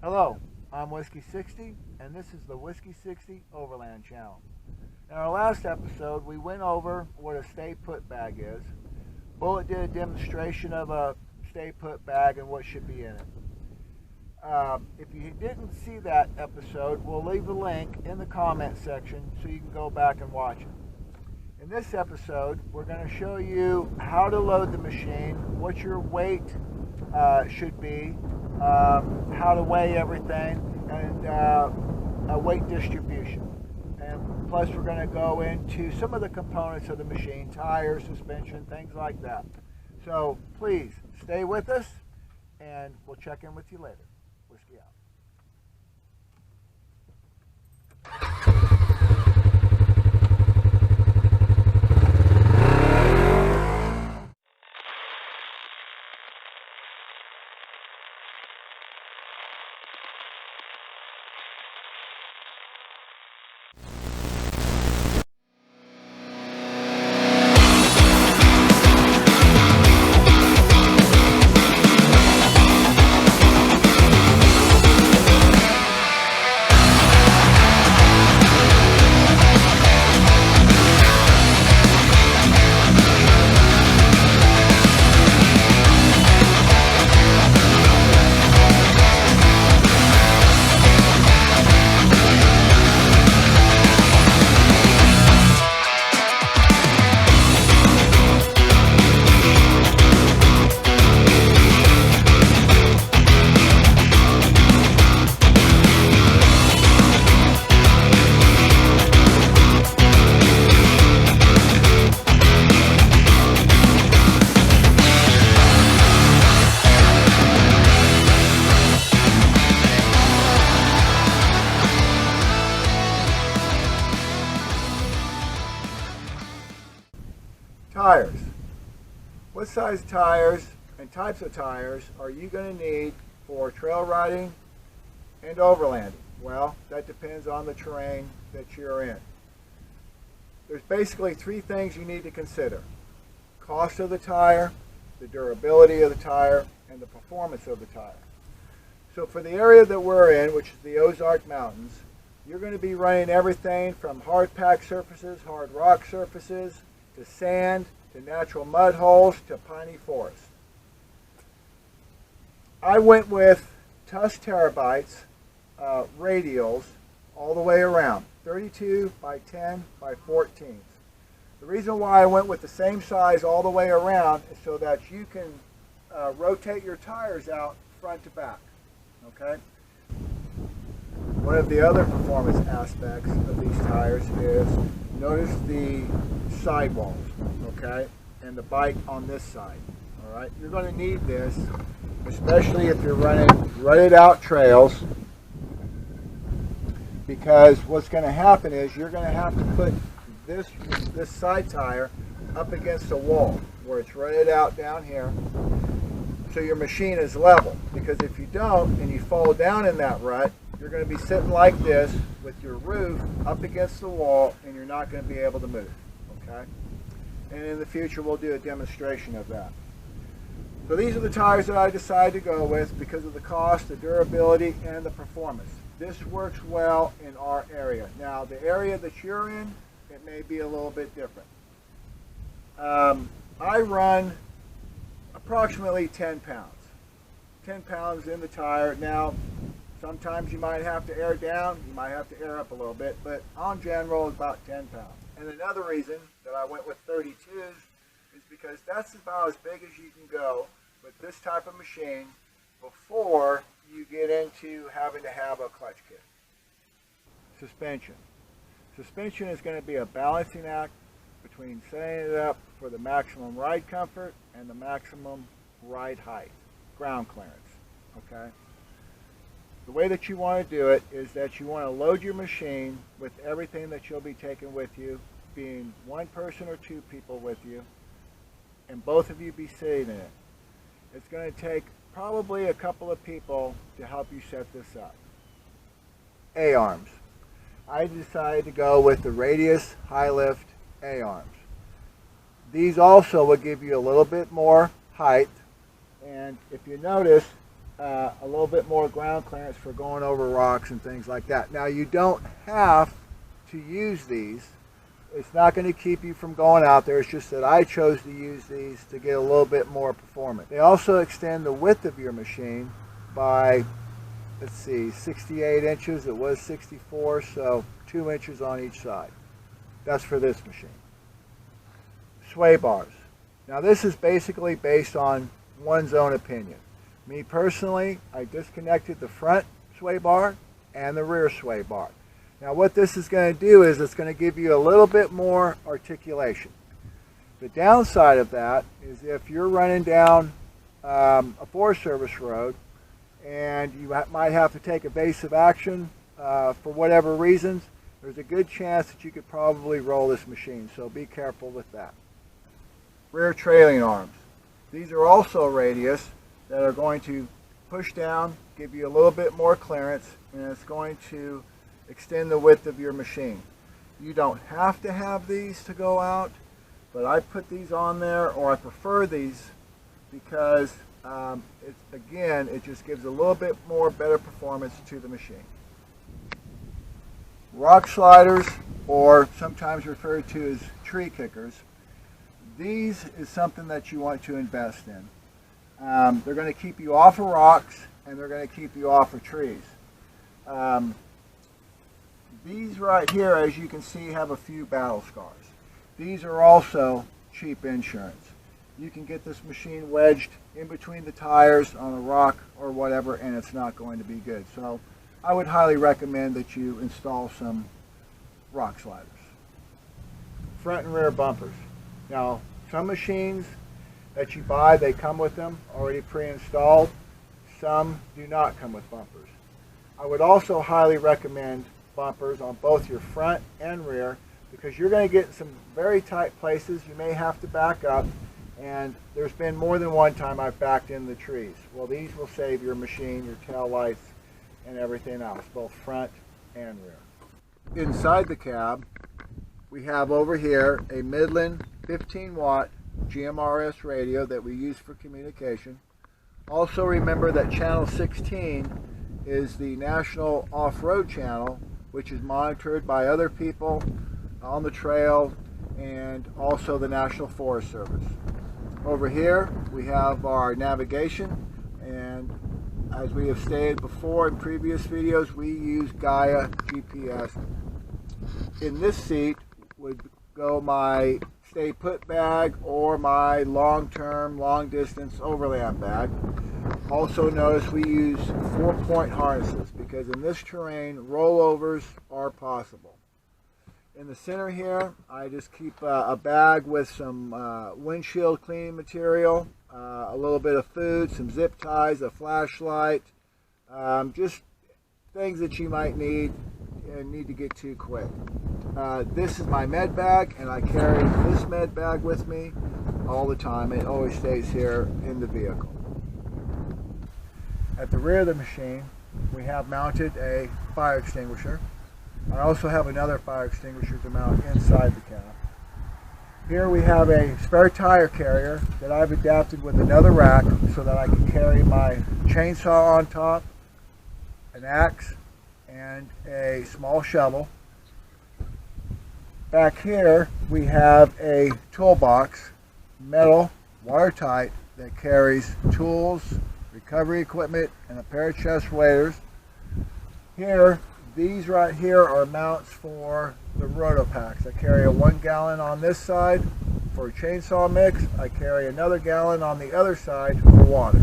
Hello, I'm Whiskey 60, and this is the Whiskey 60 Overland channel. In our last episode, we went over what a stay put bag is. Bullet did a demonstration of a stay put bag and what should be in it. If you didn't see that episode, we'll leave a link in the comment section so you can go back and watch it. In this episode, we're going to show you how to load the machine, what your weight should be, how to weigh everything, and a weight distribution. And plus, we're going to go into some of the components of the machine, tires, suspension, things like that. So please stay with us, and we'll check in with you later. Whiskey out. Tires. What size tires and types of tires are you going to need for trail riding and overlanding? Well, that depends on the terrain that you're in. There's basically three things you need to consider: cost of the tire, the durability of the tire, and the performance of the tire. So for the area that we're in, which is the Ozark Mountains, you're going to be running everything from hard packed surfaces, hard rock surfaces, to sand, to natural mud holes, to piney forest. I went with Tusk Terabytes radials all the way around, 32 by 10 by 14. The reason why I went with the same size all the way around is so that you can rotate your tires out front to back. Okay. One of the other performance aspects of these tires is notice the sidewalls, okay, and the bike on this side. All right, you're going to need this, especially if you're running rutted out trails, because what's going to happen is you're going to have to put this side tire up against a wall where it's rutted out down here, so your machine is level. Because if you don't and you fall down in that rut, you're going to be sitting like this with your roof up against the wall, and you're not going to be able to move. Okay? And in the future, we'll do a demonstration of that. So these are the tires that I decided to go with because of the cost, the durability, and the performance. This works well in our area. Now, the area that you're in, it may be a little bit different. I run approximately 10 pounds. 10 pounds in the tire. Now, sometimes you might have to air down, you might have to air up a little bit, but on general, it's about 10 pounds. And another reason that I went with 32s is because that's about as big as you can go with this type of machine before you get into having to have a clutch kit. Suspension. Suspension is going to be a balancing act between setting it up for the maximum ride comfort and the maximum ride height, ground clearance. Okay? The way that you want to do it is that you want to load your machine with everything that you'll be taking with you, being one person or two people with you, and both of you be sitting in it. It's going to take probably a couple of people to help you set this up. A-arms. I decided to go with the Radius High Lift A-arms. These also will give you a little bit more height, and if you notice, a little bit more ground clearance for going over rocks and things like that. Now, you don't have to use these. It's not going to keep you from going out there. It's just that I chose to use these to get a little bit more performance. They also extend the width of your machine by, let's see, 68 inches. It was 64, so 2 inches on each side. That's for this machine. Sway bars. Now, this is basically based on one's own opinion. Me personally, I disconnected the front sway bar and the rear sway bar. Now, what this is going to do is it's going to give you a little bit more articulation. The downside of that is if you're running down a Forest Service road and you might have to take evasive action for whatever reasons, there's a good chance that you could probably roll this machine, so be careful with that. Rear trailing arms. These are also radius that are going to push down, give you a little bit more clearance, and it's going to extend the width of your machine. You don't have to have these to go out, but I put these on there, or I prefer these because it just gives a little bit more better performance to the machine. Rock sliders, or sometimes referred to as tree kickers. These is something that you want to invest in. They're going to keep you off of rocks, and they're going to keep you off of trees. These right here, as you can see, have a few battle scars. These are also cheap insurance. You can get this machine wedged in between the tires on a rock or whatever, and it's not going to be good. So I would highly recommend that you install some rock sliders. Front and rear bumpers. Now, some machines that you buy, they come with them already pre-installed. Some do not come with bumpers. I would also highly recommend bumpers on both your front and rear, because you're going to get some very tight places. You may have to back up, and there's been more than one time I've backed in the trees. Well, these will save your machine, your tail lights, and everything else, both front and rear. Inside the cab, we have over here a Midland 15-watt GMRS radio that we use for communication. Also remember that channel 16 is the national off-road channel, which is monitored by other people on the trail and also the National Forest Service. Over here we have our navigation, and as we have stated before in previous videos, we use Gaia GPS. In this seat would go my stay put bag or my long-term, long-distance overland bag. Also notice we use 4-point harnesses because in this terrain rollovers are possible. In the center here I just keep a bag with some windshield cleaning material, a little bit of food, some zip ties, a flashlight, just things that you might need and need to get to quick. This is my med bag, and I carry this med bag with me all the time. It always stays here in the vehicle. At the rear of the machine, we have mounted a fire extinguisher. I also have another fire extinguisher to mount inside the cab. Here we have a spare tire carrier that I've adapted with another rack so that I can carry my chainsaw on top, an axe, and a small shovel. Back here we have a toolbox, metal, watertight, that carries tools, recovery equipment, and a pair of chest waders. Here, these right here are mounts for the roto packs. I carry a 1 gallon on this side for a chainsaw mix. I carry another gallon on the other side for water.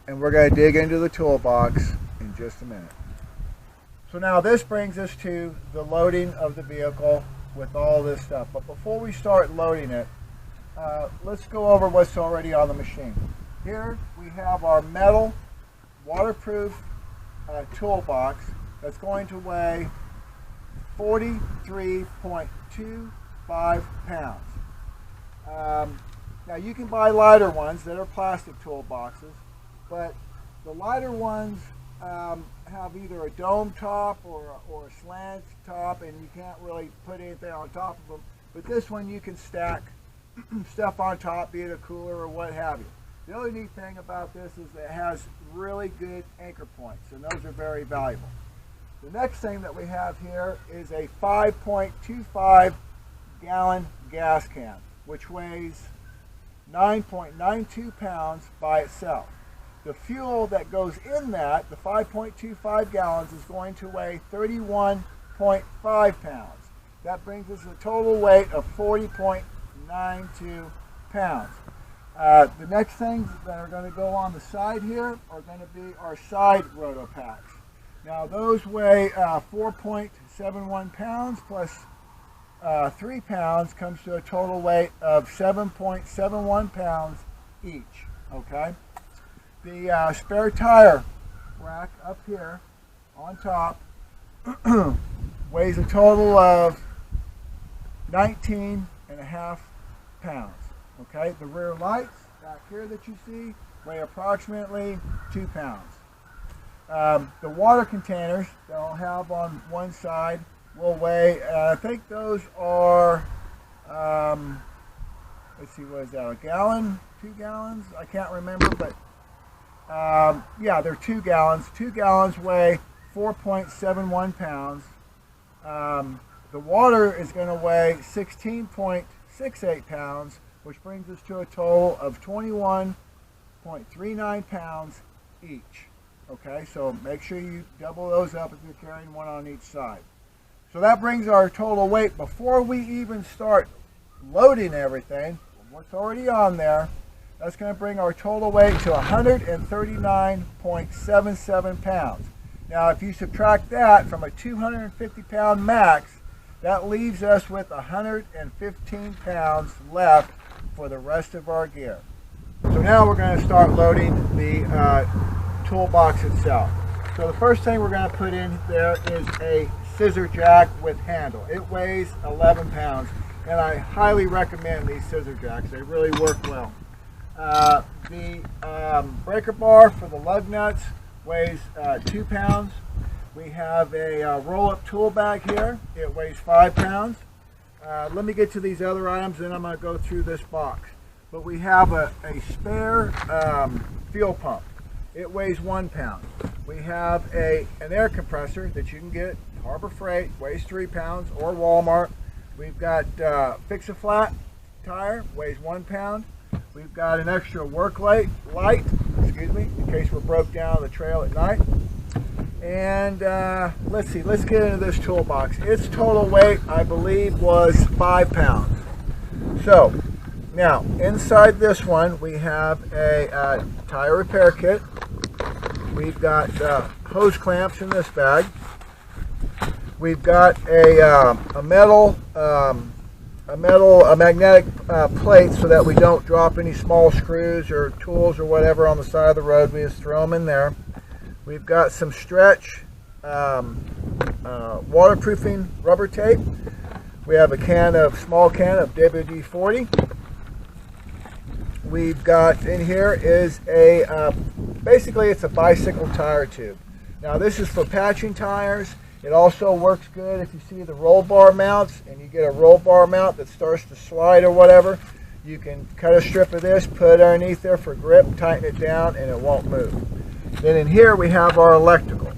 And we're going to dig into the toolbox in just a minute. So now this brings us to the loading of the vehicle with all this stuff. But before we start loading it, let's go over what's already on the machine. Here we have our metal waterproof toolbox that's going to weigh 43.25 pounds. Now you can buy lighter ones that are plastic toolboxes, but the lighter ones have either a dome top or a slant top, and you can't really put anything on top of them. But this one you can stack stuff on top, be it a cooler or what have you. The other neat thing about this is that it has really good anchor points, and those are very valuable. The next thing that we have here is a 5.25 gallon gas can, which weighs 9.92 pounds by itself. The fuel that goes in that, the 5.25 gallons, is going to weigh 31.5 pounds. That brings us a total weight of 40.92 pounds. The next things that are going to go on the side here are going to be our side roto packs. Now those weigh 4.71 pounds plus 3 pounds comes to a total weight of 7.71 pounds each. Okay. The spare tire rack up here on top weighs a total of 19.5 pounds. Okay, the rear lights back here that you see weigh approximately 2 pounds. The water containers that I'll have on one side will weigh, I think those are, let's see, what is that, a gallon, 2 gallons? I can't remember, but yeah, they're 2 gallons. 2 gallons weigh 4.71 pounds. The water is going to weigh 16.68 pounds, which brings us to a total of 21.39 pounds each. Okay, so make sure you double those up if you're carrying one on each side. So that brings our total weight, before we even start loading everything, what's already on there, that's going to bring our total weight to 139.77 pounds. Now if you subtract that from a 250 pound max, that leaves us with 115 pounds left for the rest of our gear. So now we're going to start loading the toolbox itself. So the first thing we're going to put in there is a scissor jack with handle. It weighs 11 pounds, and I highly recommend these scissor jacks. They really work well. The breaker bar for the lug nuts weighs 2 pounds. We have a roll-up tool bag here. It weighs 5 pounds. Let me get to these other items, then I'm going to go through this box. But we have a spare fuel pump. It weighs 1 pound. We have an air compressor that you can get at Harbor Freight, weighs 3 pounds, or Walmart. We've got Fix-A-Flat tire, weighs 1 pound. We've got an extra work light, in case we're broke down on the trail at night. And let's see, let's get into this toolbox. Its total weight, I believe, was 5 pounds. So now inside this one we have a tire repair kit. We've got hose clamps in this bag. We've got a magnetic plate so that we don't drop any small screws or tools or whatever on the side of the road. We just throw them in there. We've got some stretch waterproofing rubber tape. We have a small can of WD-40. We've got in here is basically it's a bicycle tire tube. Now this is for patching tires. It also works good if you see the roll bar mounts and you get a roll bar mount that starts to slide or whatever. You can cut a strip of this, put it underneath there for grip, tighten it down, and it won't move. Then in here we have our electrical.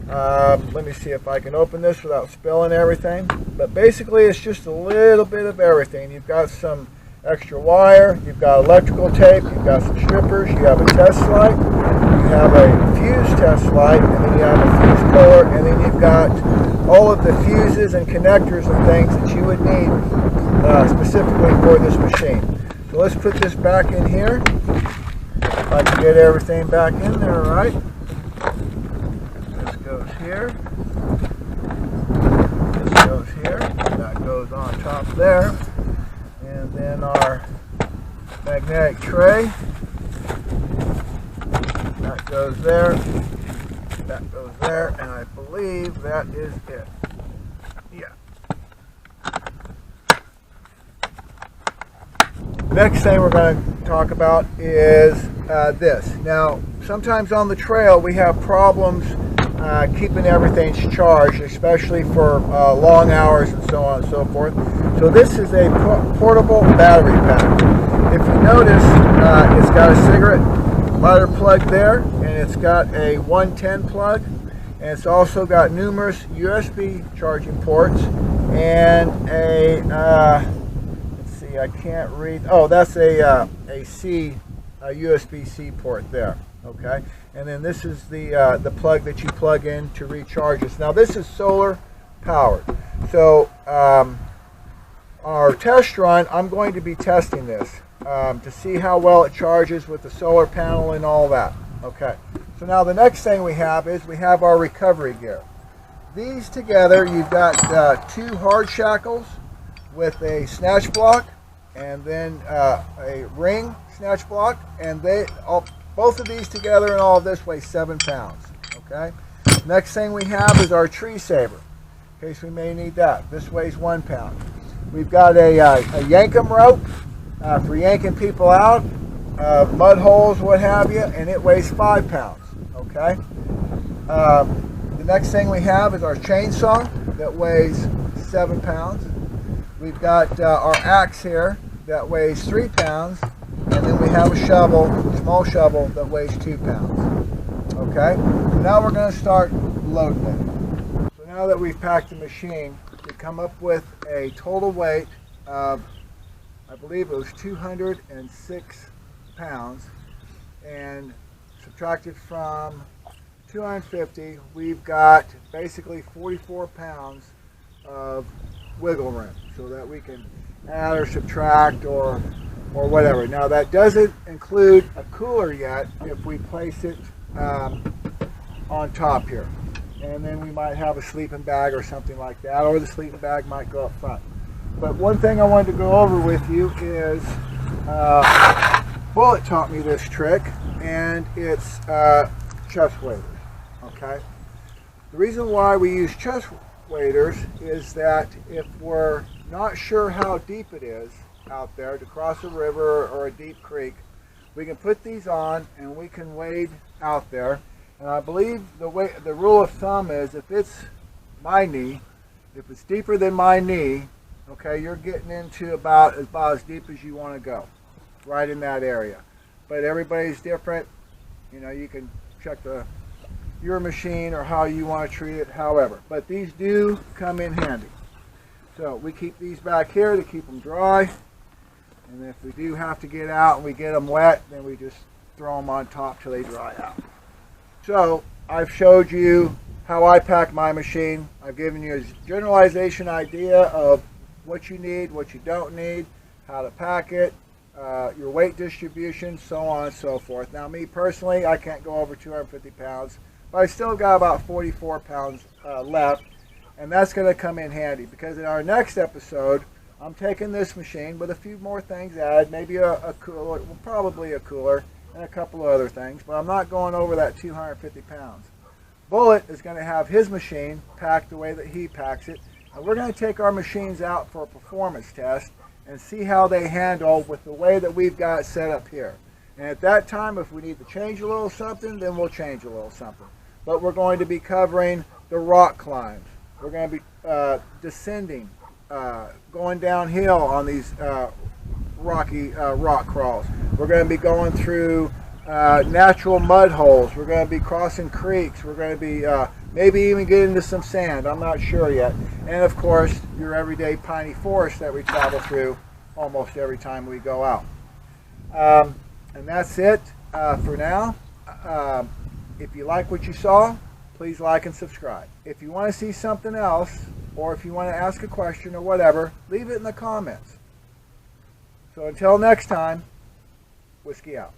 Let me see if I can open this without spilling everything. But basically it's just a little bit of everything. You've got some extra wire, you've got electrical tape, you've got some strippers, you have a test light, you have a fuse test light, and then you have a fuse puller, and then you've got all of the fuses and connectors and things that you would need specifically for this machine. So let's put this back in here. If I can get everything back in there, right? This goes here. This goes here. That goes on top there. And then our magnetic tray. That goes there. That goes there. And I believe that is it. Yeah. Next thing we're going to talk about is this. Now, sometimes on the trail we have problems keeping everything charged, especially for long hours and so on and so forth. So this is a portable battery pack. If you notice, it's got a cigarette lighter plug there, and it's got a 110 plug, and it's also got numerous USB charging ports and a let's see, I can't read. Oh, that's a USB-C port there. Okay, and then this is the plug that you plug in to recharge this. Now this is solar powered, so on our test run, I'm going to be testing this to see how well it charges with the solar panel and all that. Okay, so now the next thing we have is we have our recovery gear. These together, you've got 2 hard shackles with a snatch block, and then a ring snatch block, and both of these together and all of this weigh 7 pounds. Okay. Next thing we have is our tree saver, in case we may need that. This weighs 1 pound. We've got a yankum rope for yanking people out, mud holes, what have you, and it weighs 5 pounds. Okay. The next thing we have is our chainsaw that weighs 7 pounds. We've got our axe here that weighs 3 pounds, and then we have a shovel, a small shovel that weighs 2 pounds. Okay, so now we're going to start loading it. So now that we've packed the machine, we come up with a total weight of, I believe it was 206 pounds, and subtracted from 250, we've got basically 44 pounds of wiggle room, so that we can add or subtract or whatever. Now that doesn't include a cooler yet if we place it on top here, and then we might have a sleeping bag or something like that, or the sleeping bag might go up front. But one thing I wanted to go over with you is Bullet taught me this trick, and it's chest waders. Okay, the reason why we use chest waders is that if we're not sure how deep it is out there to cross a river or a deep creek, we can put these on and we can wade out there. And I believe the rule of thumb is if it's my knee, if it's deeper than my knee, okay, you're getting into about as deep as you want to go, right in that area. But everybody's different. You know, you can check your machine or how you want to treat it, however. But these do come in handy. So we keep these back here to keep them dry. And if we do have to get out and we get them wet, then we just throw them on top till they dry out. So I've showed you how I pack my machine. I've given you a generalization idea of what you need, what you don't need, how to pack it, your weight distribution, so on and so forth. Now me personally, I can't go over 250 pounds, but I still got about 44 pounds left, and that's going to come in handy because in our next episode, I'm taking this machine with a few more things added, maybe a cooler, well, probably a cooler, and a couple of other things, but I'm not going over that 250 pounds. Bullet is going to have his machine packed the way that he packs it, and we're going to take our machines out for a performance test and see how they handle with the way that we've got set up here. And at that time, if we need to change a little something, then we'll change a little something. But we're going to be covering the rock climbs. We're going to be descending, going downhill on these rocky rock crawls. We're going to be going through natural mud holes. We're going to be crossing creeks. We're going to be maybe even get into some sand. I'm not sure yet. And of course, your everyday piney forest that we travel through almost every time we go out. And that's it for now. If you like what you saw, please like and subscribe. If you want to see something else, or if you want to ask a question or whatever, leave it in the comments. So until next time, whiskey out.